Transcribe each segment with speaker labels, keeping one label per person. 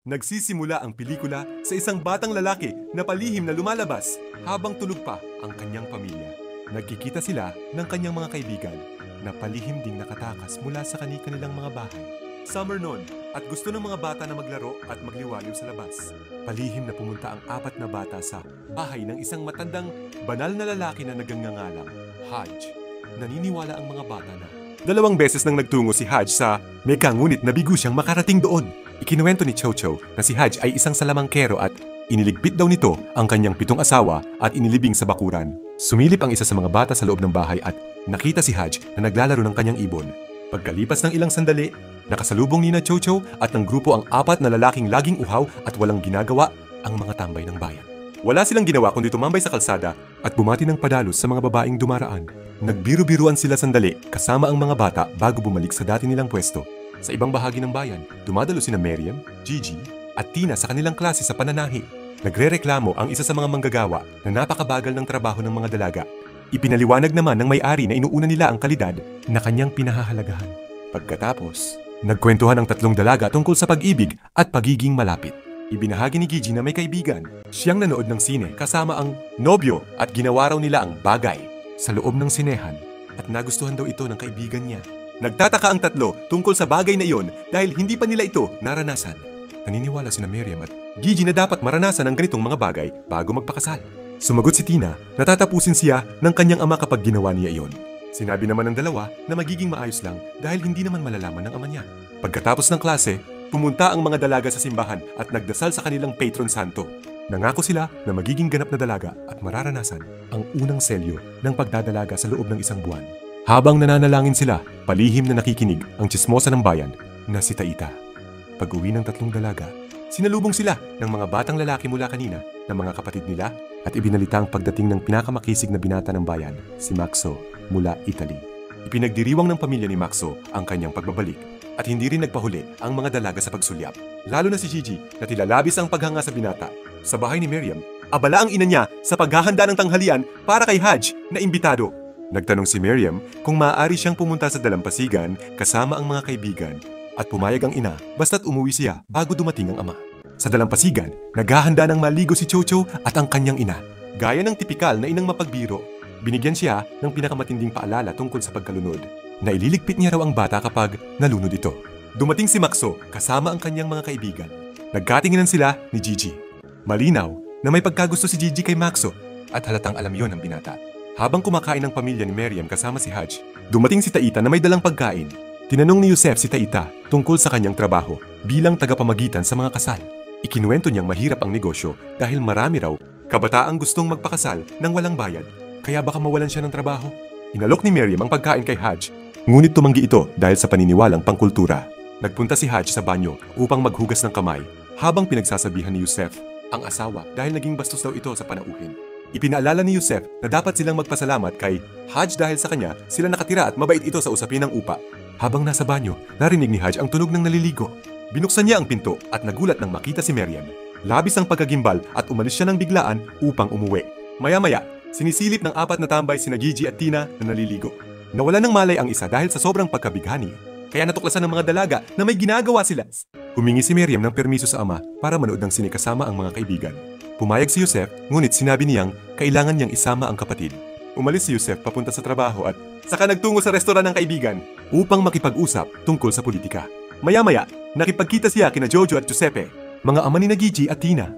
Speaker 1: Nagsisimula ang pelikula sa isang batang lalaki na palihim na lumalabas habang tulog pa ang kanyang pamilya. Nagkikita sila ng kanyang mga kaibigan na palihim ding nakatakas mula sa kanilang mga bahay. Summer noon at gusto ng mga bata na maglaro at magliwaliw sa labas. Palihim na pumunta ang 4 na bata sa bahay ng isang matandang banal na lalaki na nagngangalang Hajj. Naniniwala ang mga bata na 2 beses nang nagtungo si Hajj sa Mecca ngunit nabigo siyang makarating doon. Ikinuwento ni Chow na si Hajj ay isang salamangkero at iniligpit daw nito ang kanyang 7 asawa at inilibing sa bakuran. Sumilip ang isa sa mga bata sa loob ng bahay at nakita si Hajj na naglalaro ng kanyang ibon. Pagkalipas ng ilang sandali, nakasalubong ni na Chow at ng grupo ang 4 na lalaking laging uhaw at walang ginagawa ang mga tambay ng bayan. Wala silang ginawa kundi tumambay sa kalsada at bumati ng padalos sa mga babaeng dumaraan. Nagbiru-biruan sila sandali kasama ang mga bata bago bumalik sa dati nilang pwesto. Sa ibang bahagi ng bayan, dumadalo sina Miriam, Gigi at Tina sa kanilang klase sa pananahi. Nagrereklamo ang isa sa mga manggagawa na napakabagal ng trabaho ng mga dalaga. Ipinaliwanag naman ng may-ari na inuuna nila ang kalidad na kanyang pinahahalagahan. Pagkatapos, nagkwentuhan ang 3 dalaga tungkol sa pag-ibig at pagiging malapit. Ibinahagi ni Gigi na may kaibigan. Siyang nanood ng sine kasama ang nobyo at ginawa raw nila ang bagay sa loob ng sinehan at nagustuhan daw ito ng kaibigan niya. Nagtataka ang 3 tungkol sa bagay na iyon dahil hindi pa nila ito naranasan. Naniniwala sina Miriam at Gigi na dapat maranasan ang ganitong mga bagay bago magpakasal. Sumagot si Tina na tatapusin siya ng kanyang ama kapag ginawa niya iyon. Sinabi naman ng 2 na magiging maayos lang dahil hindi naman malalaman ng ama niya. Pagkatapos ng klase, pumunta ang mga dalaga sa simbahan at nagdasal sa kanilang patron santo. Nangako sila na magiging ganap na dalaga at mararanasan ang unang selyo ng pagdadalaga sa loob ng 1 buwan. Habang nananalangin sila, palihim na nakikinig ang tsismosa ng bayan na si Taita. Pag-uwi ng 3 dalaga, sinalubong sila ng mga batang lalaki mula kanina ng mga kapatid nila at ibinalita ang pagdating ng pinakamakisig na binata ng bayan, si Maxo, mula Italy. Ipinagdiriwang ng pamilya ni Maxo ang kanyang pagbabalik at hindi rin nagpahuli ang mga dalaga sa pagsulyap. Lalo na si Gigi na tila labis ang paghanga sa binata. Sa bahay ni Miriam, abala ang ina niya sa paghahanda ng tanghalian para kay Hajj na imbitado. Nagtanong si Miriam kung maaari siyang pumunta sa dalampasigan kasama ang mga kaibigan at pumayag ang ina basta't umuwi siya bago dumating ang ama. Sa dalampasigan, naghahanda ng maligo si Chow at ang kanyang ina. Gaya ng tipikal na inang mapagbiro, binigyan siya ng pinakamatinding paalala tungkol sa pagkalunod na ililigpit niya raw ang bata kapag nalunod ito. Dumating si Maxo kasama ang kanyang mga kaibigan. Nagkatinginan sila ni Gigi. Malinaw na may pagkagusto si Gigi kay Maxo at halatang alam yon ng binata. Habang kumakain ng pamilya ni Miriam kasama si Hajj, dumating si Taita na may dalang pagkain. Tinanong ni Yusef si Taita tungkol sa kanyang trabaho bilang tagapamagitan sa mga kasal. Ikinuwento niyang mahirap ang negosyo dahil marami raw kabataang gustong magpakasal ng walang bayad, kaya baka mawalan siya ng trabaho. Inalok ni Miriam ang pagkain kay Hajj, ngunit tumanggi ito dahil sa paniniwalang pangkultura. Nagpunta si Hajj sa banyo upang maghugas ng kamay habang pinagsasabihan ni Yusef ang asawa dahil naging bastos daw ito sa panauhin. Ipinaalala ni Yusef na dapat silang magpasalamat kay Hajj dahil sa kanya sila nakatira at mabait ito sa usapin ng upa. Habang nasa banyo, narinig ni Hajj ang tunog ng naliligo. Binuksan niya ang pinto at nagulat nang makita si Miriam. Labis ang pagkagimbal at umalis siya ng biglaan upang umuwi. Maya-maya, sinisilip ng 4 na tambay sina Gigi at Tina na naliligo. Nawalan ng malay ang isa dahil sa sobrang pagkabighani, kaya natuklasan ng mga dalaga na may ginagawa sila. Humingi si Miriam ng permiso sa ama para manood ng sine kasama ang mga kaibigan. Pumayag si Yusef, ngunit sinabi niyang kailangan niyang isama ang kapatid. Umalis si Yusef papunta sa trabaho at saka nagtungo sa restoran ng kaibigan upang makipag-usap tungkol sa politika. Maya-maya, nakipagkita siya kina Jojo at Giuseppe, mga ama ni Gigi at Tina.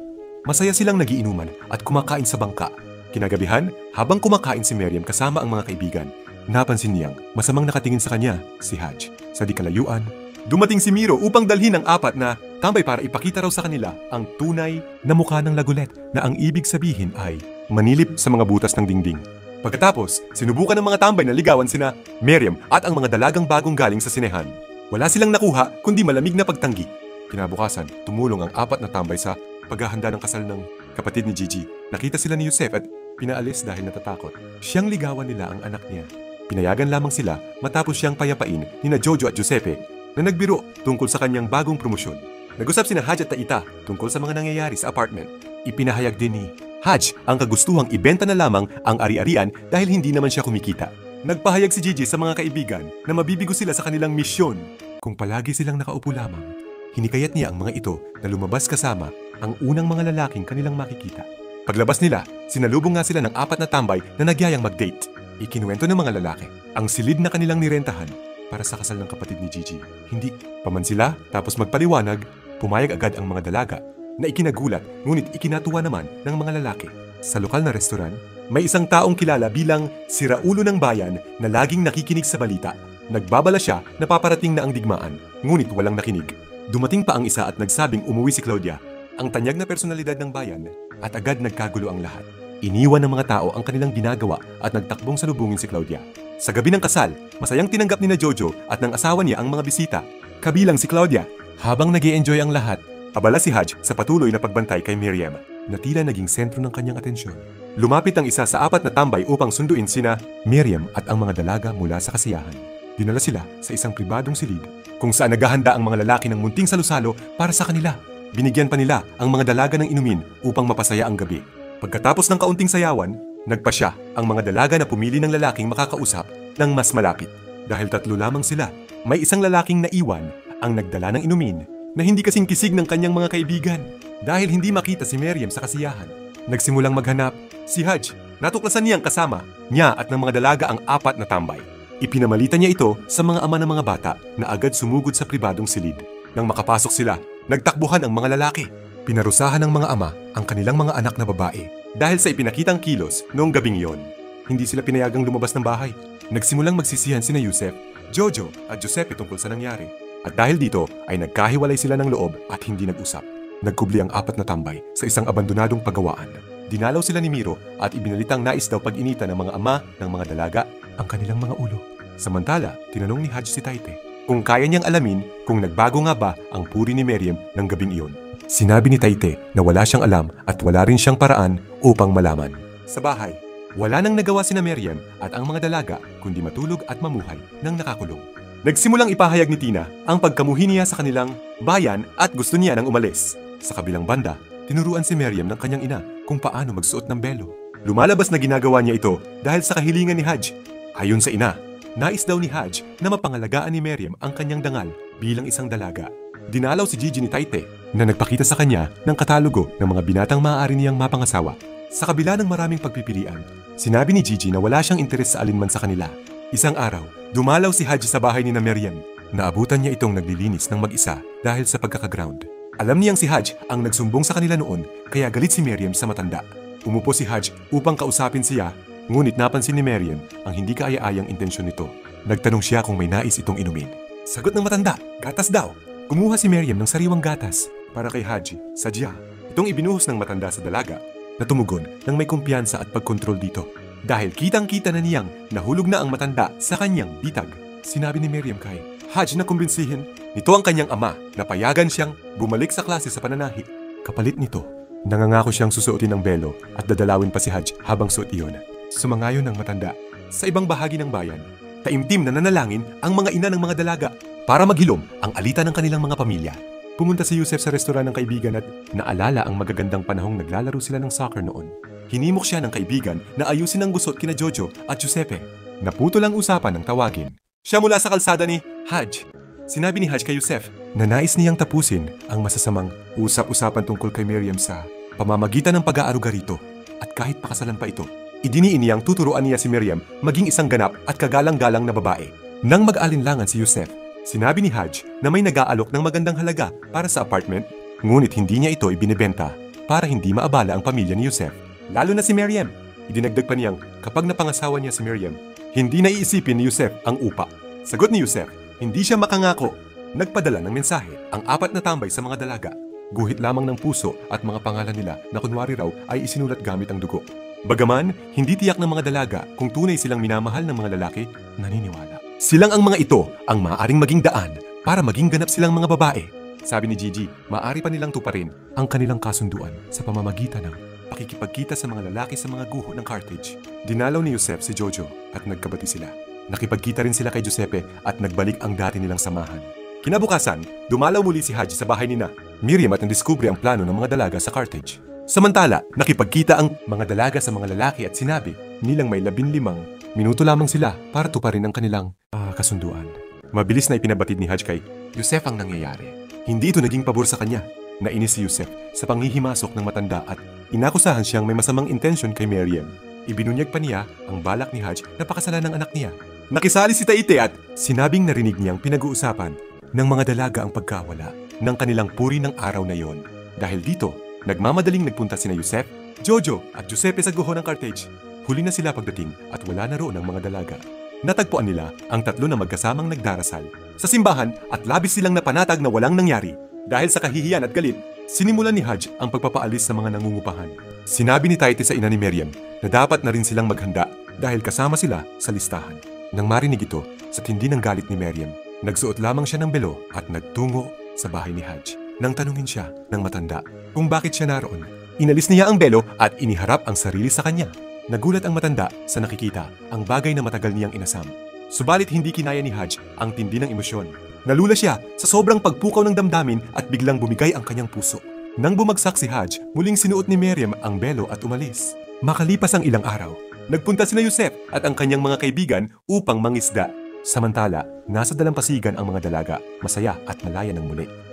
Speaker 1: Masaya silang nagiinuman at kumakain sa bangka. Kinagabihan, habang kumakain si Miriam kasama ang mga kaibigan, napansin niyang masamang nakatingin sa kanya si Hajj. Sa di kalayuan, dumating si Miro upang dalhin ang 4 na tambay para ipakita raw sa kanila ang tunay na mukha ng lagulet na ang ibig sabihin ay manilip sa mga butas ng dingding. Pagkatapos, sinubukan ng mga tambay na ligawan sina Miriam at ang mga dalagang bagong galing sa sinehan. Wala silang nakuha kundi malamig na pagtanggi. Kinabukasan, tumulong ang 4 na tambay sa paghahanda ng kasal ng kapatid ni Gigi. Nakita sila ni Yusef at pinaalis dahil natatakot. Siyang ligawan nila ang anak niya. Pinayagan lamang sila matapos siyang payapain ni na Jojo at Giuseppe na nagbiro tungkol sa kanyang bagong promosyon. Nag-usap sina Hajj at Taita tungkol sa mga nangyayari sa apartment. Ipinahayag din ni Hajj ang kagustuhang ibenta na lamang ang ari-arian dahil hindi naman siya kumikita. Nagpahayag si Gigi sa mga kaibigan na mabibigo sila sa kanilang misyon kung palagi silang nakaupo lamang Hinikayat niya ang mga ito na lumabas kasama ang unang mga lalaking kanilang makikita. Paglabas nila, sinalubong nga sila ng 4 na tambay na nagyayang mag-date. Ikinuwento ng mga lalaki ang silid na kanilang nirentahan para sa kasal ng kapatid ni Gigi. Hindi, paman sila tapos magpaliwanag, pumayag agad ang mga dalaga na ikinagulat ngunit ikinatuwa naman ng mga lalaki. Sa lokal na restoran, may isang taong kilala bilang si Raulo ng Bayan na laging nakikinig sa balita. Nagbabala siya na paparating na ang digmaan, ngunit walang nakinig. Dumating pa ang isa at nagsabing umuwi si Claudia, ang tanyag na personalidad ng bayan, at agad nagkagulo ang lahat. Iniwan ng mga tao ang kanilang ginagawa at nagtakbong salubungin si Claudia. Sa gabi ng kasal, masayang tinanggap ni na Jojo at ng asawa niya ang mga bisita, kabilang si Claudia. Habang nag-i-enjoy ang lahat, abala si Haj sa patuloy na pagbantay kay Miriam, na tila naging sentro ng kanyang atensyon. Lumapit ang isa sa 4 na tambay upang sunduin sina Miriam at ang mga dalaga mula sa kasiyahan. Dinala sila sa isang pribadong silid, kung saan naghahanda ang mga lalaki ng munting salusalo para sa kanila. Binigyan pa nila ang mga dalaga ng inumin upang mapasaya ang gabi. Pagkatapos ng kaunting sayawan, nagpasya ang mga dalaga na pumili ng lalaking makakausap ng mas malapit. Dahil 3 lamang sila, may isang lalaking naiwan ang nagdala ng inumin na hindi kasing kisig ng kanyang mga kaibigan. Dahil hindi makita si Miriam sa kasiyahan, nagsimulang maghanap si Haj. Natuklasan niyang kasama niya at ng mga dalaga ang 4 na tambay. Ipinamalita niya ito sa mga ama ng mga bata na agad sumugod sa pribadong silid. Nang makapasok sila, nagtakbuhan ang mga lalaki. Pinarusahan ng mga ama ang kanilang mga anak na babae dahil sa ipinakitang kilos noong gabing iyon. Hindi sila pinayagang lumabas ng bahay. Nagsimulang magsisihan sina Yusef, Jojo at Giuseppe tungkol sa nangyari. At dahil dito ay nagkahiwalay sila ng loob at hindi nag-usap. Nagkubli ang 4 na tambay sa isang abandonadong pagawaan. Dinalaw sila ni Miro at ibinalitang nais daw pag-inita ng mga ama ng mga dalaga ang kanilang mga ulo. Samantala, tinanong ni Haj si Taite kung kaya niyang alamin kung nagbago nga ba ang puri ni Miriam ng gabing iyon. Sinabi ni Taite na wala siyang alam at wala rin siyang paraan upang malaman. Sa bahay, wala nang nagawa sina Miriam at ang mga dalaga kundi matulog at mamuhay ng nakakulong. Nagsimulang ipahayag ni Tina ang pagkamuhi niya sa kanilang bayan at gusto niya nang umalis. Sa kabilang banda, tinuruan si Miriam ng kanyang ina kung paano magsuot ng belo. Lumalabas na ginagawa niya ito dahil sa kahilingan ni Haj. Ayon sa ina, nais daw ni Haj na mapangalagaan ni Miriam ang kanyang dangal bilang isang dalaga. Dinalaw si Gigi ni Taite na nagpakita sa kanya ng katalogo ng mga binatang maaari niyang mapangasawa. Sa kabila ng maraming pagpipilian, sinabi ni Gigi na wala siyang interes sa alinman sa kanila. Isang araw, dumalaw si Haj sa bahay ni na Miriam. Naabutan niya itong naglilinis ng mag-isa dahil sa pagkakaground. Alam niyang si Haj ang nagsumbong sa kanila noon kaya galit si Miriam sa matanda. Umupo si Haj upang kausapin siya, ngunit napansin ni Miriam ang hindi kaaya-ayang intensyon nito. Nagtanong siya kung may nais itong inumin. Sagot ng matanda, gatas daw. Kumuha si Miriam ng sariwang gatas para kay Haj. Sadya, itong ibinuhos ng matanda sa dalaga na tumugon ng may kumpiyansa at pagkontrol dito. Dahil kitang-kita na niyang nahulog na ang matanda sa kanyang bitag. Sinabi ni Miriam kay Haj na kumbinsihin nito ang kanyang ama na payagan siyang bumalik sa klase sa pananahi. Kapalit nito, nangangako siyang susuotin ang belo at dadalawin pa si Haj habang suot iyon. Sumangayon ng matanda. Sa ibang bahagi ng bayan, taimtim na nanalangin ang mga ina ng mga dalaga para maghilom ang alita ng kanilang mga pamilya. Pumunta si Yusef sa restoran ng kaibigan at naalala ang magagandang panahong naglalaro sila ng soccer noon. Hinimok siya ng kaibigan na ayusin ang gusot kina Jojo at Giuseppe. Naputol ang usapan ng tawagin siya mula sa kalsada ni Haj. Sinabi ni Haj kay Yusef na nais niyang tapusin ang masasamang usap-usapan tungkol kay Miriam sa pamamagitan ng pag-aaruga rito. At kahit pakasalan pa ito, idiniin niyang tuturuan niya si Miriam maging isang ganap at kagalang-galang na babae. Nang mag-alinlangan si Yusef, sinabi ni Haj na may nag-aalok ng magandang halaga para sa apartment, ngunit hindi niya ito ibinebenta para hindi maabala ang pamilya ni Yusef. Lalo na si Miriam. Idinagdag pa niyang kapag napangasawa niya si Miriam, hindi na iisipin ni Yusef ang upa. Sagot ni Yusef, hindi siya makangako. Nagpadala ng mensahe ang 4 na tambay sa mga dalaga. Guhit lamang ng puso at mga pangalan nila na kunwari raw ay isinulat gamit ang dugo. Bagaman, hindi tiyak ng mga dalaga kung tunay silang minamahal ng mga lalaki, naniniwala. Silang ang mga ito ang maaaring maging daan para maging ganap silang mga babae. Sabi ni Gigi, maaari pa nilang tuparin ang kanilang kasunduan sa pamamagitan ng pakikipagkita sa mga lalaki sa mga guho ng Carthage. Dinalaw ni Yusef si Jojo at nagkabati sila. Nakipagkita rin sila kay Giuseppe at nagbalik ang dati nilang samahan. Kinabukasan, dumalaw muli si Haj sa bahay nina Miriam at nadiskubre ang plano ng mga dalaga sa Carthage. Samantala, nakipagkita ang mga dalaga sa mga lalaki at sinabi nilang may 15 minuto lamang sila para tuparin ang kanilang kasunduan. Mabilis na ipinabatid ni Haj kay Yusef ang nangyayari. Hindi ito naging pabor sa kanya. Nainis si Yusef sa panghihimasok ng matanda at inakusahan siyang may masamang intensyon kay Miriam. Ibinunyag pa niya ang balak ni Hajj na pakasalan ng anak niya. Nakisali si Taite at sinabing narinig niyang pinag-uusapan ng mga dalaga ang pagkawala ng kanilang puri ng araw na yon. Dahil dito, nagmamadaling nagpunta sina Yusef, Jojo at Giuseppe sa guho ng Carthage. Huli na sila pagdating at wala na roon ang mga dalaga. Natagpuan nila ang tatlo na magkasamang nagdarasal sa simbahan at labis silang napanatag na walang nangyari. Dahil sa kahihiyan at galit, sinimulan ni Hajj ang pagpapaalis sa mga nangungupahan. Sinabi ni Taite sa ina ni Miriam na dapat na rin silang maghanda dahil kasama sila sa listahan. Nang marinig ito, sa tindi ng galit ni Miriam, nagsuot lamang siya ng belo at nagtungo sa bahay ni Hajj. Nang tanungin siya ng matanda kung bakit siya naroon, inalis niya ang belo at iniharap ang sarili sa kanya. Nagulat ang matanda sa nakikita ang bagay na matagal niyang inasam. Subalit hindi kinaya ni Hajj ang tindi ng emosyon. Nalula siya sa sobrang pagpukaw ng damdamin at biglang bumigay ang kanyang puso. Nang bumagsak si Hajj, muling sinuot ni Miriam ang belo at umalis. Makalipas ang ilang araw, nagpunta sina Yusef at ang kanyang mga kaibigan upang mangisda. Samantala, nasa dalampasigan ang mga dalaga, masaya at malaya ng muli.